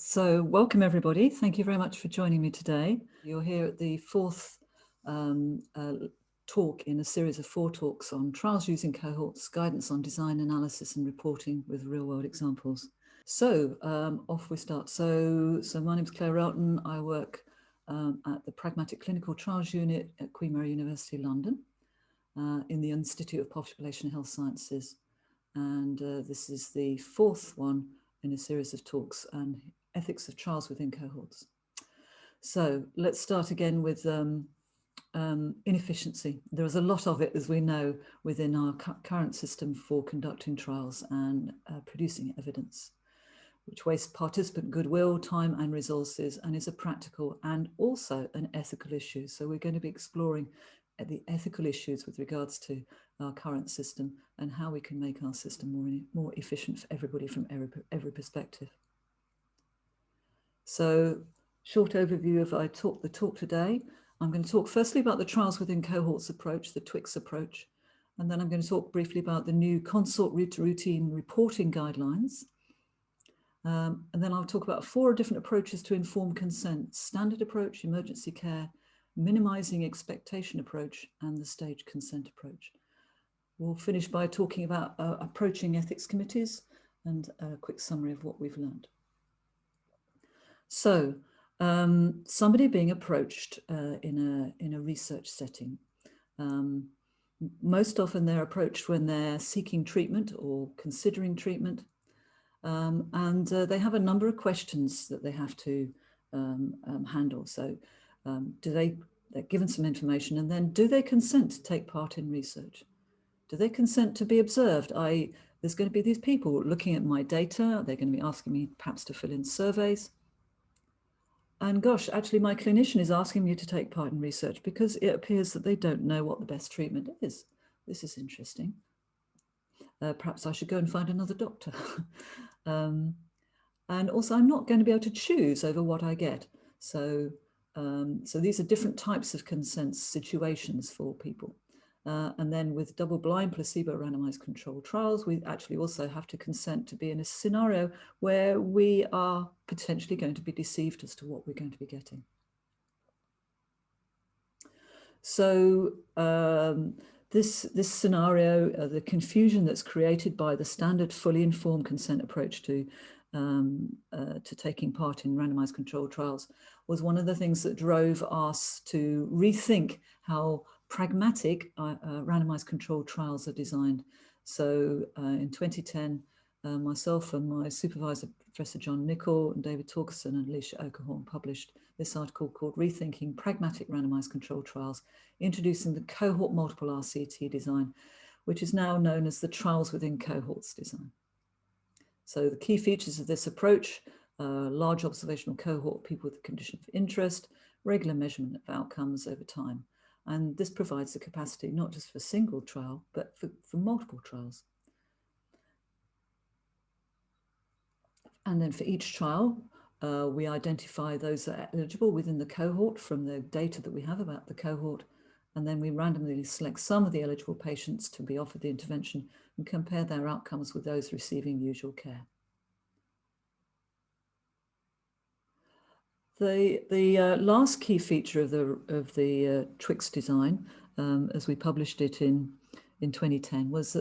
So welcome everybody. Thank you very much for joining me today. You're here at the fourth talk in a series of 4 talks on trials using cohorts, guidance on design, analysis and reporting with real-world examples. So off we start. So my name is Clare Relton. I work at the Pragmatic Clinical Trials Unit at Queen Mary University, London, in the Institute of Population Health Sciences. And this is the 4th one in a series of talks on ethics of trials within cohorts. So let's start again with inefficiency. There is a lot of it, as we know, within our current system for conducting trials and producing evidence, which wastes participant goodwill, time and resources, and is a practical and also an ethical issue. So we're going to be exploring the ethical issues with regards to our current system and how we can make our system more efficient for everybody from every perspective. So, short overview of the talk today. I'm going to talk firstly about the trials within cohorts approach, the TWICS approach, and then I'm going to talk briefly about the new consort routine reporting guidelines. And then I'll talk about 4 different approaches to inform consent: standard approach, emergency care, minimizing expectation approach, and the stage consent approach. We'll finish by talking about approaching ethics committees and a quick summary of what we've learned. So somebody being approached in a research setting, most often they're approached when they're seeking treatment or considering treatment, and they have a number of questions that they have to handle. So they're given some information, and then do they consent to take part in research? Do they consent to be observed? There's going to be these people looking at my data. They're going to be asking me perhaps to fill in surveys. And gosh, actually my clinician is asking me to take part in research because it appears that they don't know what the best treatment is. This is interesting. Perhaps I should go and find another doctor. And also I'm not going to be able to choose over what I get. So these are different types of consent situations for people. And then with double-blind placebo randomized controlled trials, we actually also have to consent to be in a scenario where we are potentially going to be deceived as to what we're going to be getting. So this scenario, the confusion that's created by the standard fully informed consent approach to taking part in randomized controlled trials was one of the things that drove us to rethink how pragmatic randomized controlled trials are designed. So in 2010, myself and my supervisor, Professor John Nichol, and David Torgerson and Alicia Okerhorn published this article called Rethinking Pragmatic Randomized Controlled Trials, introducing the cohort multiple RCT design, which is now known as the trials within cohorts design. So the key features of this approach: large observational cohort, people with a condition of interest, regular measurement of outcomes over time. And this provides the capacity not just for a single trial, but for multiple trials. And then for each trial, we identify those that are eligible within the cohort from the data that we have about the cohort. And then we randomly select some of the eligible patients to be offered the intervention and compare their outcomes with those receiving usual care. The last key feature of the TWICS design, as we published it in 2010, was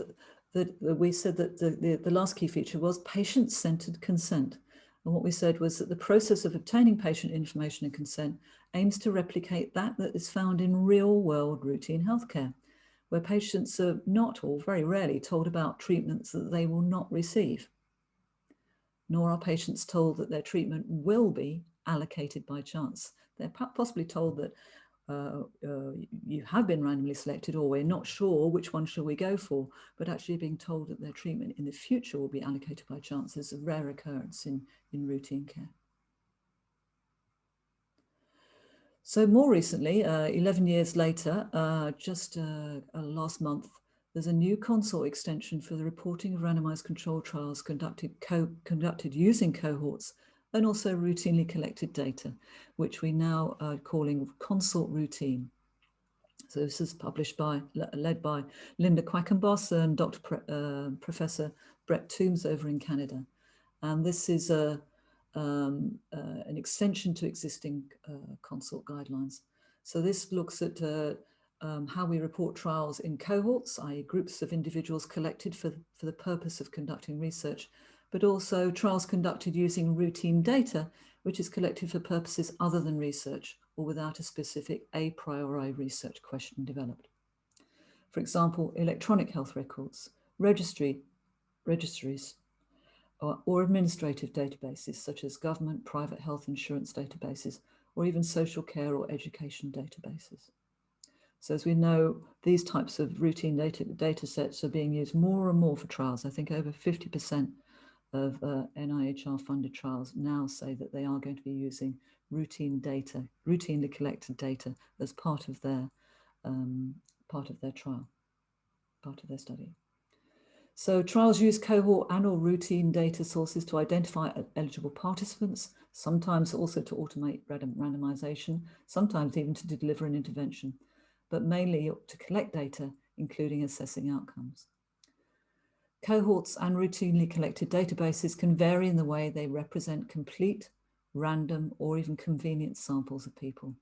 that we said that the last key feature was patient-centered consent. And what we said was that the process of obtaining patient information and consent aims to replicate that is found in real-world routine healthcare, where patients are not, or very rarely, told about treatments that they will not receive, nor are patients told that their treatment will be allocated by chance. They're possibly told that you have been randomly selected, or we're not sure which one shall we go for, but actually being told that their treatment in the future will be allocated by chance is a rare occurrence in routine care. So more recently, 11 years later, just last month, there's a new consort extension for the reporting of randomized controlled trials conducted using cohorts and also routinely collected data, which we now are calling consort routine. So this is led by Linda Quackenboss and Professor Brett Toombs over in Canada. And this is an extension to existing consult guidelines. So this looks at how we report trials in cohorts, i.e. groups of individuals collected for the purpose of conducting research, but also trials conducted using routine data, which is collected for purposes other than research or without a specific a priori research question developed. For example, electronic health records, registries, or administrative databases such as government, private health insurance databases, or even social care or education databases. So as we know, these types of routine data sets are being used more and more for trials. I think over 50% of NIHR funded trials now say that they are going to be using routinely collected data as part of their trial, part of their study. So trials use cohort and/or routine data sources to identify eligible participants, sometimes also to automate randomization, sometimes even to deliver an intervention, but mainly to collect data, including assessing outcomes. Cohorts and routinely collected databases can vary in the way they represent complete, random, or even convenient samples of people.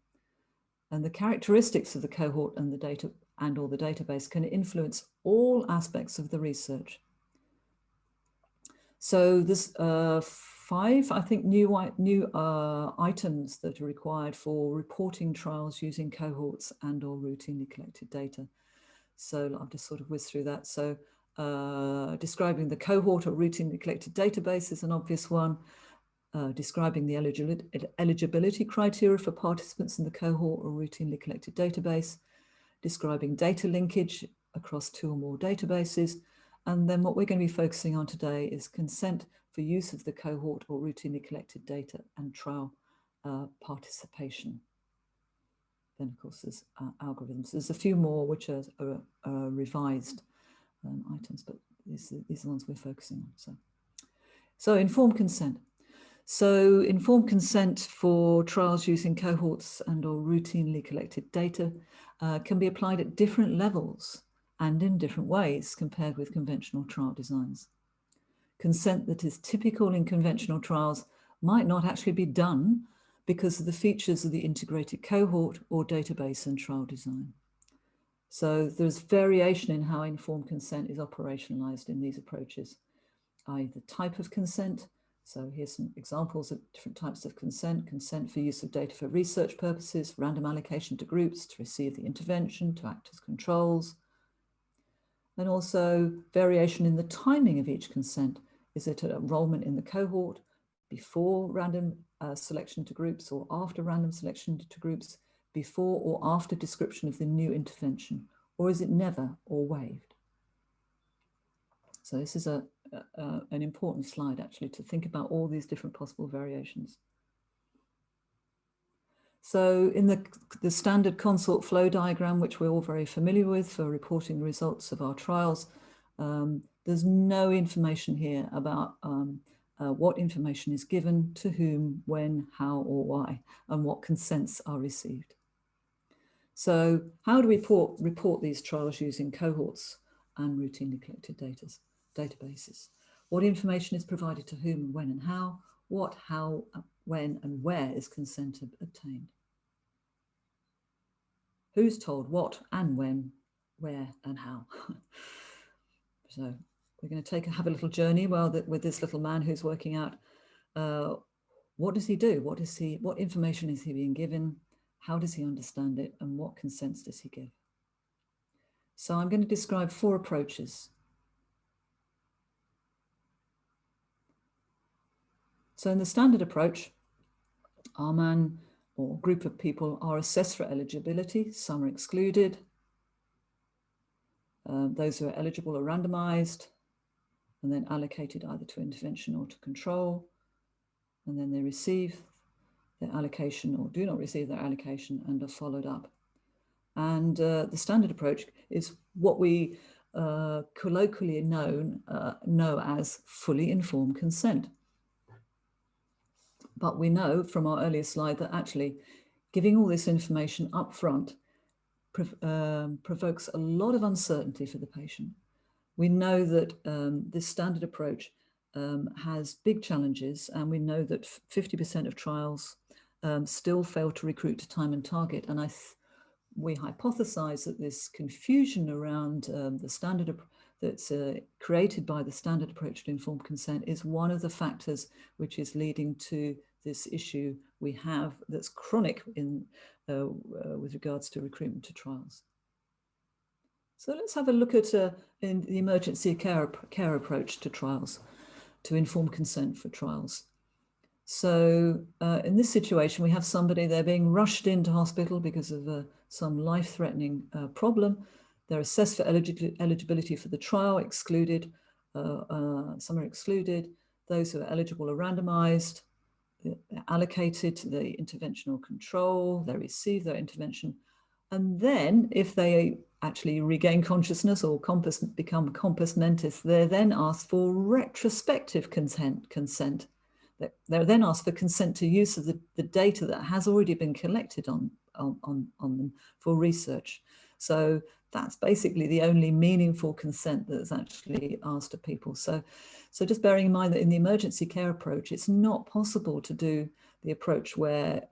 And the characteristics of the cohort and the data or the database can influence all aspects of the research. So there's 5, I think, new items that are required for reporting trials using cohorts and or routinely collected data. So I'll just sort of whiz through that. So describing the cohort or routinely collected database is an obvious one. Describing the eligibility criteria for participants in the cohort or routinely collected database. Describing data linkage across 2 or more databases. And then what we're going to be focusing on today is consent for use of the cohort or routinely collected data and trial participation. Then, of course, there's algorithms. There's a few more which are revised items, but these are the ones we're focusing on. So informed consent. So informed consent for trials using cohorts and or routinely collected data can be applied at different levels and in different ways compared with conventional trial designs. Consent that is typical in conventional trials might not actually be done because of the features of the integrated cohort or database and trial design. So there's variation in how informed consent is operationalized in these approaches, i.e. the type of consent. So here's some examples of different types of consent: consent for use of data for research purposes, random allocation to groups to receive the intervention, to act as controls. And also variation in the timing of each consent. Is it an enrollment in the cohort before random selection to groups, or after random selection to groups, before or after description of the new intervention, or is it never or waived? So this is an important slide actually to think about all these different possible variations. So in the standard consult flow diagram, which we're all very familiar with for reporting the results of our trials, there's no information here about what information is given to whom, when, how, or why, and what consents are received. So how do we report these trials using cohorts and routinely collected databases? What information is provided to whom, when, and how? What, how, when, and where is consent obtained? Who's told what and when, where, and how? So we're going to have a little journey with this little man who's working out what does he do? What information is he being given? How does he understand it? And what consents does he give? So I'm going to describe 4 approaches. So in the standard approach, our man or group of people are assessed for eligibility. Some are excluded. Those who are eligible are randomized and then allocated either to intervention or to control. And then they receive their allocation or do not receive their allocation and are followed up. And the standard approach is what we colloquially know as fully informed consent. But we know from our earlier slide that actually giving all this information up front provokes a lot of uncertainty for the patient. We know that this standard approach has big challenges, and we know that 50% of trials still fail to recruit to time and target. And we hypothesize that this confusion around the standard that's created by the standard approach to informed consent is one of the factors which is leading to this issue we have that's chronic with regards to recruitment to trials. So let's have a look at in the emergency care approach to trials, to informed consent for trials. So in this situation, we have somebody, they're being rushed into hospital because of some life-threatening problem. They're assessed for eligibility for the trial, excluded. Some are excluded. Those who are eligible are randomized, allocated to the interventional control, they receive their intervention. And then if they actually regain consciousness or become compos mentis, they're then asked for retrospective consent. They're then asked for consent to use of the data that has already been collected on them for research. So that's basically the only meaningful consent that's actually asked of people. So just bearing in mind that in the emergency care approach, it's not possible to do the approach where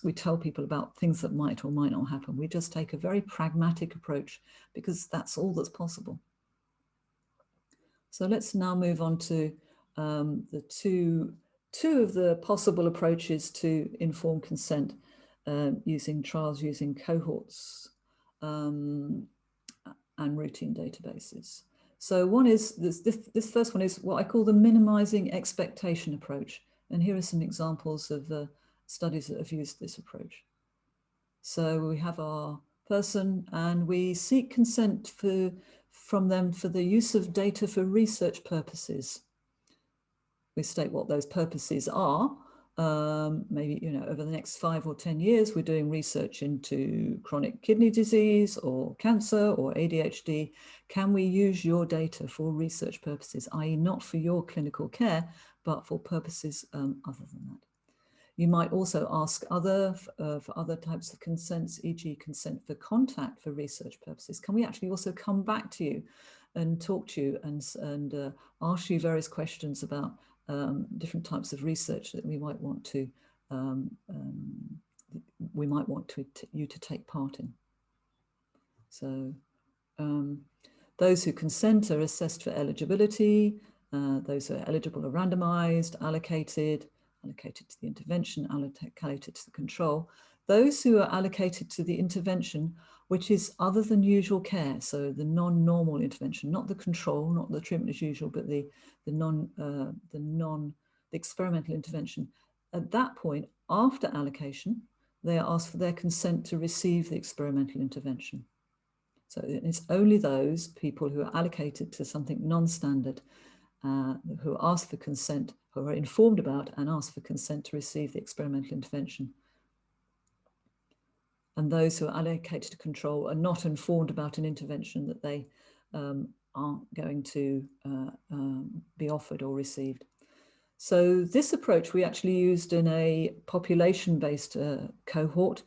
we tell people about things that might or might not happen. We just take a very pragmatic approach because that's all that's possible. So let's now move on to the two of the possible approaches to informed consent using trials using cohorts and routine databases. So one is this first one is what I call the minimizing expectation approach. And here are some examples of studies that have used this approach. So we have our person and we seek consent from them for the use of data for research purposes. We state what those purposes are. Maybe, over the next 5 or 10 years, we're doing research into chronic kidney disease or cancer or ADHD. Can we use your data for research purposes, i.e. not for your clinical care, but for purposes other than that? You might also ask for other types of consents, e.g. consent for contact for research purposes. Can we actually also come back to you and talk to you and ask you various questions about different types of research that we might want to you to take part in. So those who consent are assessed for eligibility. Those who are eligible are randomized, allocated to the intervention, allocated to the control. Those who are allocated to the intervention, which is other than usual care, so the non-normal intervention, not the control, not the treatment as usual, but the experimental intervention. At that point, after allocation, they are asked for their consent to receive the experimental intervention. So it's only those people who are allocated to something non-standard who ask for consent, who are informed about and ask for consent to receive the experimental intervention. And those who are allocated to control are not informed about an intervention that they aren't going to be offered or received. So this approach we actually used in a population-based cohort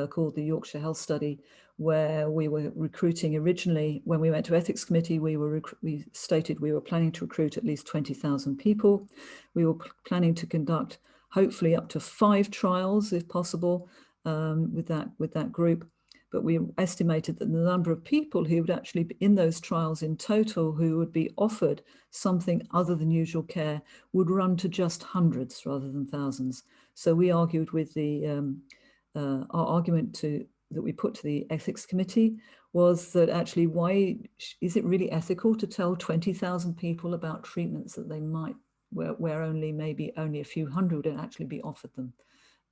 called the Yorkshire Health Study, where we were recruiting originally. When we went to ethics committee, we stated we were planning to recruit at least 20,000 people. We were planning to conduct hopefully up to 5 trials if possible with that group. But we estimated that the number of people who would actually be in those trials in total who would be offered something other than usual care would run to just hundreds rather than thousands. So we argued with our argument that we put to the ethics committee was that actually, why is it really ethical to tell 20,000 people about treatments that they might, where maybe only a few hundred would actually be offered them?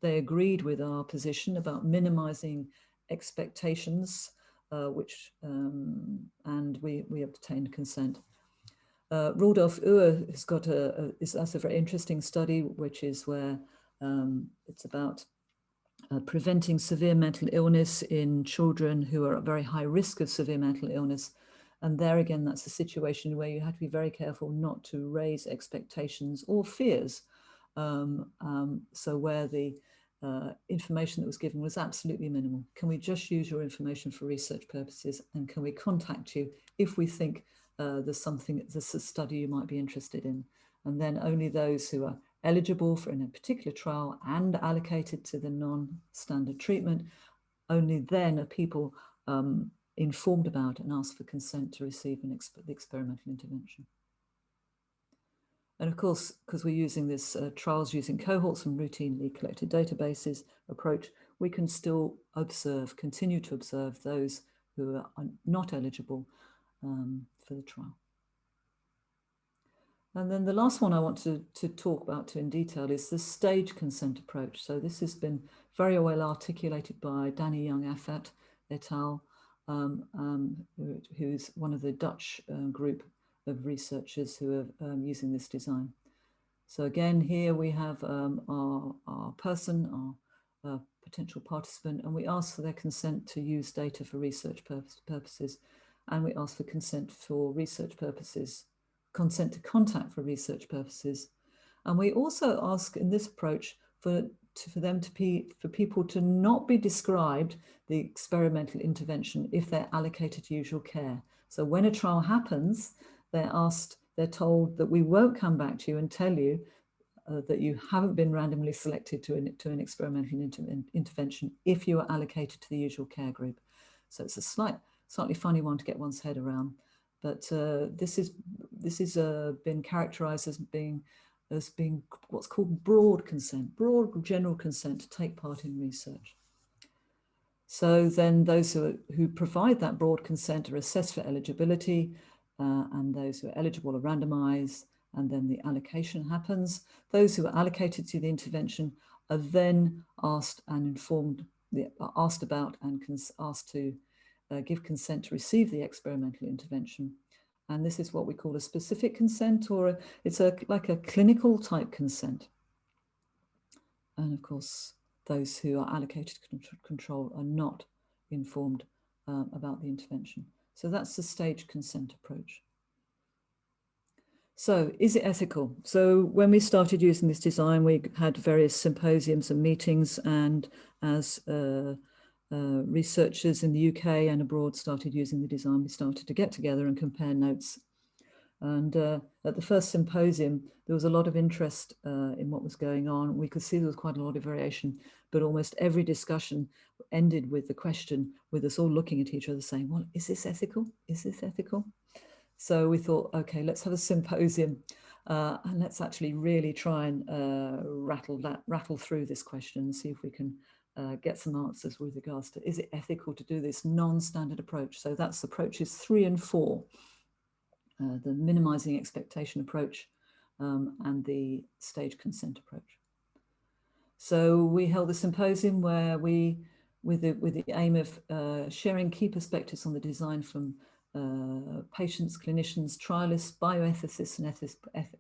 They agreed with our position about minimizing expectations, and we obtained consent. Rudolf Uhr has a very interesting study, which is where it's about preventing severe mental illness in children who are at very high risk of severe mental illness. And there again, that's a situation where you have to be very careful not to raise expectations or fears. So where the information that was given was absolutely minimal. Can we just use your information for research purposes, and can we contact you if we think there's a study you might be interested in. And then only those who are eligible for in a particular trial and allocated to the non-standard treatment, only then are people informed about and asked for consent to receive the experimental intervention. And of course, because we're using this trials using cohorts and routinely collected databases approach, we can still continue to observe those who are not eligible for the trial. And then the last one I want to talk about in detail is the stage consent approach. So this has been very well articulated by Danny Young-Affat et al., who's one of the Dutch group of researchers who are using this design. So again, here we have our person, our potential participant, and we ask for their consent to use data for research purposes, and we ask for consent for research purposes, consent to contact for research purposes. And we also ask in this approach for people to not be described the experimental intervention if they're allocated to usual care. So when a trial happens, they're told that we won't come back to you and tell you that you haven't been randomly selected to an experimental intervention if you are allocated to the usual care group. So it's a slightly funny one to get one's head around, but this is been characterized as being what's called broad consent, broad general consent to take part in research. So then those who provide that broad consent are assessed for eligibility, and those who are eligible are randomized, and then the allocation happens. Those who are allocated to the intervention are then asked and asked about and asked to give consent to receive the experimental intervention. And this is what we call a specific consent, or it's like a clinical type consent. And of course, those who are allocated to control are not informed about the intervention. So that's the stage consent approach. So is it ethical? So when we started using this design, we had various symposiums and meetings, and as researchers in the UK and abroad started using the design, we started to get together and compare notes. And at the first symposium, there was a lot of interest in what was going on. We could see there was quite a lot of variation, but almost every discussion ended with the question, with us all looking at each other saying, well, is this ethical? Is this ethical? So we thought, okay, let's have a symposium and let's actually really try and rattle through this question and see if we can get some answers with regards to, is it ethical to do this non-standard approach? So that's approaches 3 and 4. The minimizing expectation approach and the stage consent approach. So we held a symposium where with the aim of sharing key perspectives on the design from patients, clinicians, trialists, bioethicists, and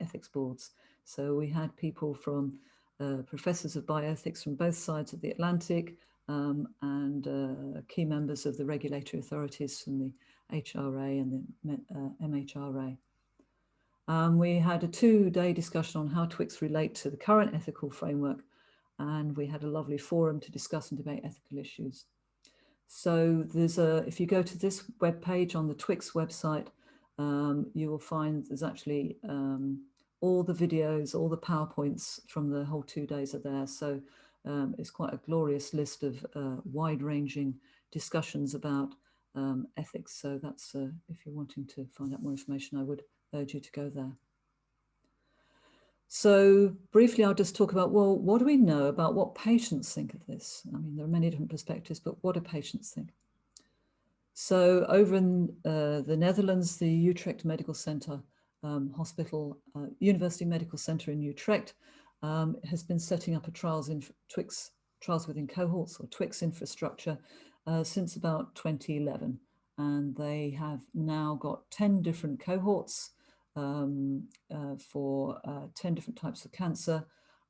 ethics boards. So we had people from professors of bioethics from both sides of the Atlantic and key members of the regulatory authorities from the HRA and the MHRA. We had a 2-day discussion on how TWICs relate to the current ethical framework, and we had a lovely forum to discuss and debate ethical issues. So if you go to this webpage on the TWICs website, you will find there's actually all the videos, all the PowerPoints from the whole 2 days are there. So it's quite a glorious list of wide-ranging discussions about ethics. So that's, if you're wanting to find out more information, I would urge you to go there. So briefly, I'll just talk about, well, what do we know about what patients think of this? I mean, there are many different perspectives, but what do patients think? So over in the Netherlands, the Utrecht Medical Center Hospital, University Medical Center in Utrecht has been setting up a trials within cohorts or TWICs infrastructure since about 2011. And they have now got 10 different cohorts for 10 different types of cancer.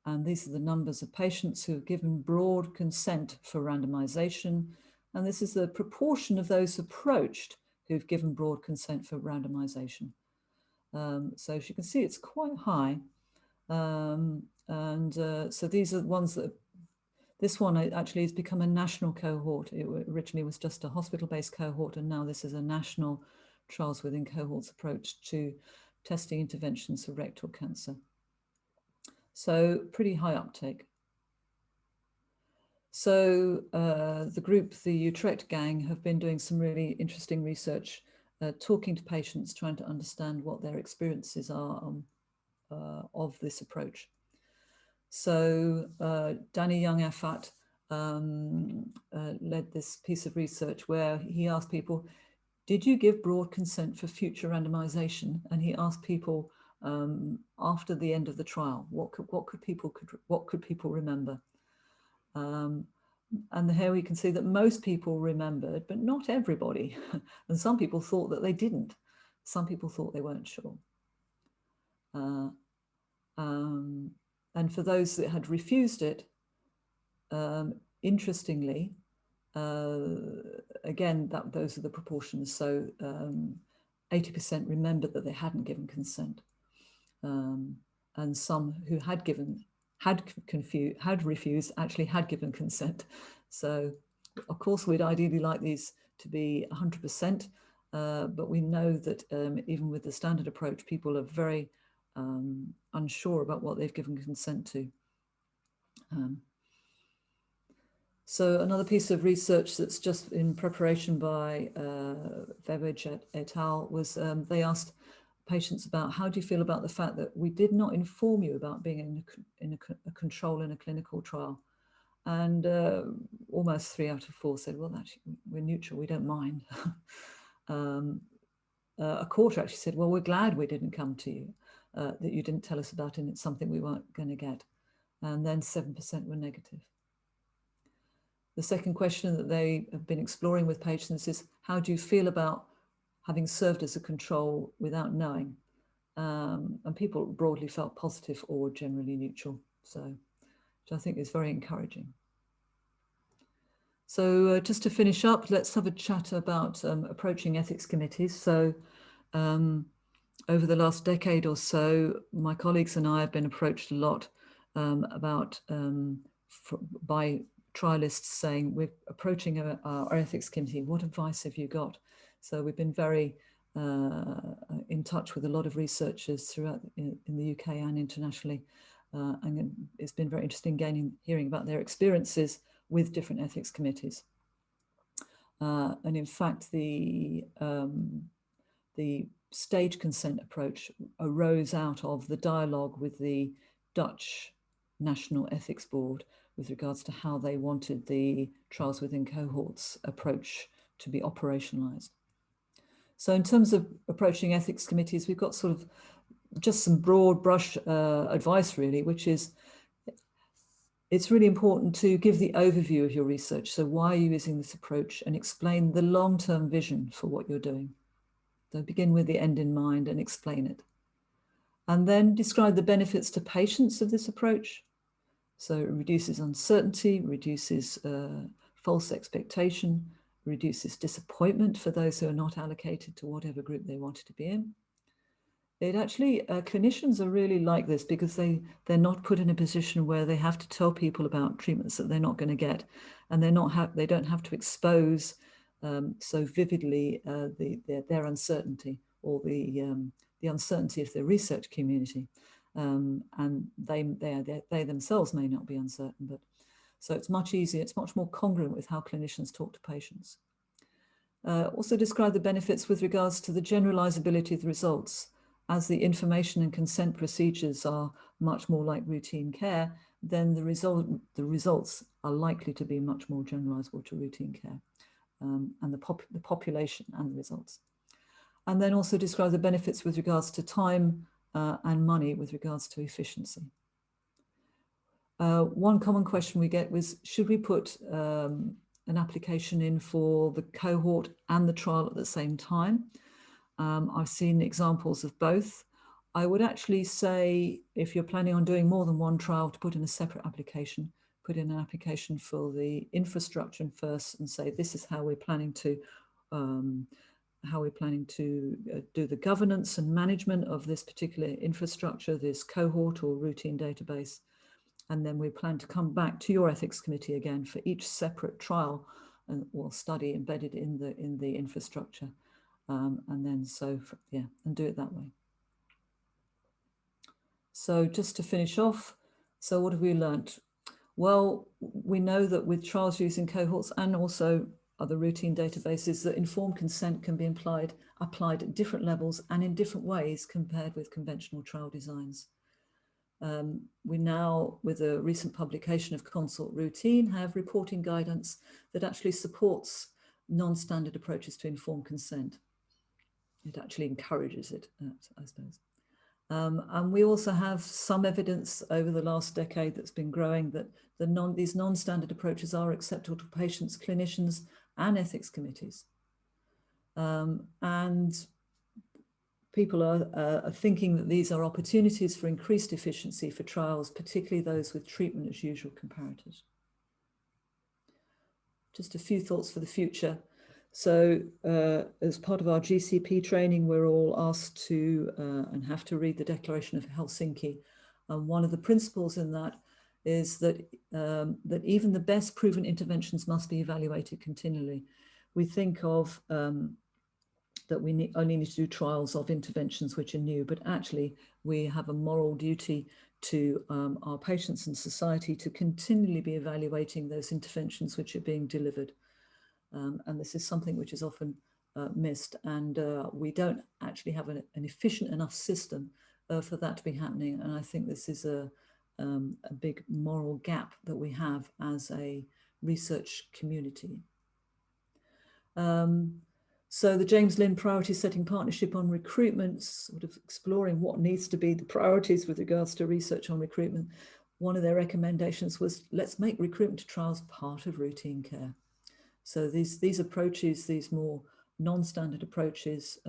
And these are the numbers of patients who have given broad consent for randomization. And this is the proportion of those approached who've given broad consent for randomization. So as you can see, it's quite high. So these are the ones that, this one actually has become a national cohort. It originally was just a hospital-based cohort, and now this is a national trials within cohorts approach to testing interventions for rectal cancer. So pretty high uptake. So the group, the Utrecht gang, have been doing some really interesting research, talking to patients, trying to understand what their experiences are of this approach. So Danny Young-Afat led this piece of research where he asked people, did you give broad consent for future randomization? And he asked people after the end of the trial, what could people remember? And here we can see that most people remembered, but not everybody. And some people thought that they didn't. Some people thought they weren't sure. And for those that had refused it, interestingly, again, those are the proportions. So 80% remembered that they hadn't given consent. And some who had refused actually had given consent. So of course, we'd ideally like these to be 100%, but we know that even with the standard approach, people are very unsure about what they've given consent to. So another piece of research that's just in preparation by Vebej et al. Was they asked patients about, how do you feel about the fact that we did not inform you about being in a control in a clinical trial? And almost 3 out of 4 said, well, actually, we're neutral, we don't mind. A quarter actually said, well, we're glad we didn't come to you, that you didn't tell us about it, and it's something we weren't going to get. And then 7% were negative. The second question that they have been exploring with patients is, how do you feel about having served as a control without knowing? And people broadly felt positive or generally neutral, so which I think is very encouraging. So just to finish up, let's have a chat about approaching ethics committees. So over the last decade or so, my colleagues and I have been approached a lot by trialists saying, we're approaching our ethics committee, what advice have you got? So we've been very in touch with a lot of researchers throughout in the UK and internationally. And it's been very interesting hearing about their experiences with different ethics committees. And in fact, the stage consent approach arose out of the dialogue with the Dutch National Ethics Board with regards to how they wanted the trials within cohorts approach to be operationalized. So in terms of approaching ethics committees, we've got sort of just some broad brush advice really, which is, it's really important to give the overview of your research. So why are you using this approach, and explain the long-term vision for what you're doing. So begin with the end in mind and explain it. And then describe the benefits to patients of this approach. So it reduces uncertainty, reduces false expectation, reduces disappointment for those who are not allocated to whatever group they wanted to be in. It actually, clinicians are really like this because they're not put in a position where they have to tell people about treatments that they're not going to get, and they don't have to expose so vividly their uncertainty, or the uncertainty of the research community. And they themselves may not be uncertain, but so it's much easier, it's much more congruent with how clinicians talk to patients. Also describe the benefits with regards to the generalizability of the results. As the information and consent procedures are much more like routine care, then the results are likely to be much more generalizable to routine care, and the population and the results. And then also describe the benefits with regards to time and money with regards to efficiency. One common question we get was, should we put an application in for the cohort and the trial at the same time? I've seen examples of both. I would actually say, if you're planning on doing more than one trial, to put in a separate application, put in an application for the infrastructure first, and say, this is how we're planning to do the governance and management of this particular infrastructure, this cohort or routine database. And then we plan to come back to your ethics committee again for each separate trial or study embedded in the infrastructure. and then and do it that way. So just to finish off, so what have we learnt? Well, we know that with trials using cohorts and also other routine databases, that informed consent can be applied at different levels and in different ways compared with conventional trial designs. We now, with a recent publication of Consort Routine, have reporting guidance that actually supports non-standard approaches to informed consent. It actually encourages it, I suppose. And we also have some evidence over the last decade that's been growing that these non-standard approaches are acceptable to patients, clinicians, and ethics committees. And people are thinking that these are opportunities for increased efficiency for trials, particularly those with treatment as usual comparators. Just a few thoughts for the future. So as part of our GCP training, we're all asked to and have to read the Declaration of Helsinki. And one of the principles in that is that, that even the best proven interventions must be evaluated continually. We think of that we only need to do trials of interventions which are new, but actually we have a moral duty to our patients and society to continually be evaluating those interventions which are being delivered. And this is something which is often missed, and we don't actually have an efficient enough system for that to be happening. And I think this is a big moral gap that we have as a research community. So the James Lynn Priority Setting Partnership on Recruitment, sort of exploring what needs to be the priorities with regards to research on recruitment. One of their recommendations was, let's make recruitment to trials part of routine care. So these approaches, these more non-standard approaches,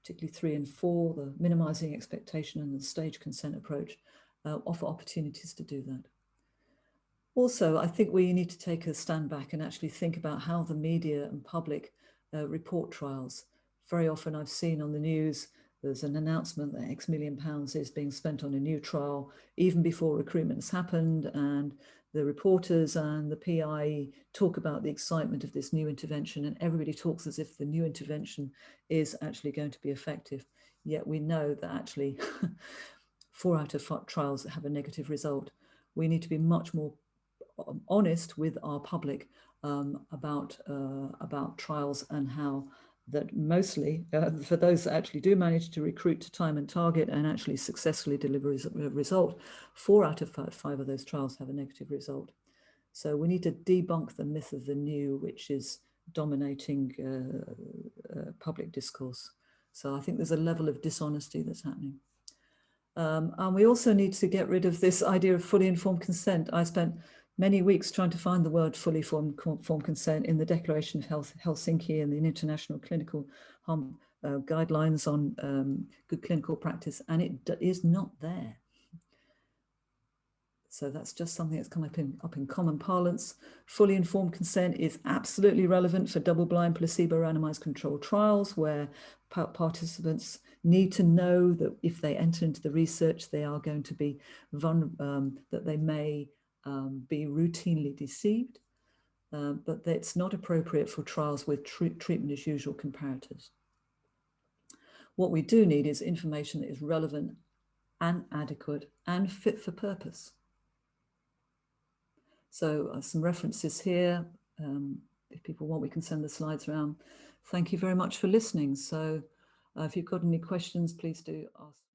particularly 3 and 4, the minimizing expectation and the stage consent approach, offer opportunities to do that. Also, I think we need to take a stand back and actually think about how the media and public report trials. Very often I've seen on the news, there's an announcement that X million pounds is being spent on a new trial even before recruitment has happened, and the reporters and the PI talk about the excitement of this new intervention, and everybody talks as if the new intervention is actually going to be effective. Yet we know that actually 4 out of 5 trials have a negative result. We need to be much more honest with our public about trials, and how that mostly for those that actually do manage to recruit to time and target and actually successfully deliver a result, 4 out of 5 of those trials have a negative result. So we need to debunk the myth of the new, which is dominating public discourse. So I think there's a level of dishonesty that's happening. And we also need to get rid of this idea of fully informed consent. I spent many weeks trying to find the word fully informed consent in the Declaration of Helsinki and the International Clinical Guidelines on Good Clinical Practice, and it is not there. So that's just something that's come up in common parlance. Fully informed consent is absolutely relevant for double-blind, placebo-randomized controlled trials, where participants need to know that if they enter into the research, they are going to be that they may be routinely deceived, but it's not appropriate for trials with treatment as usual comparators. What we do need is information that is relevant and adequate and fit for purpose. So some references here. If people want, we can send the slides around. Thank you very much for listening. So if you've got any questions, please do ask.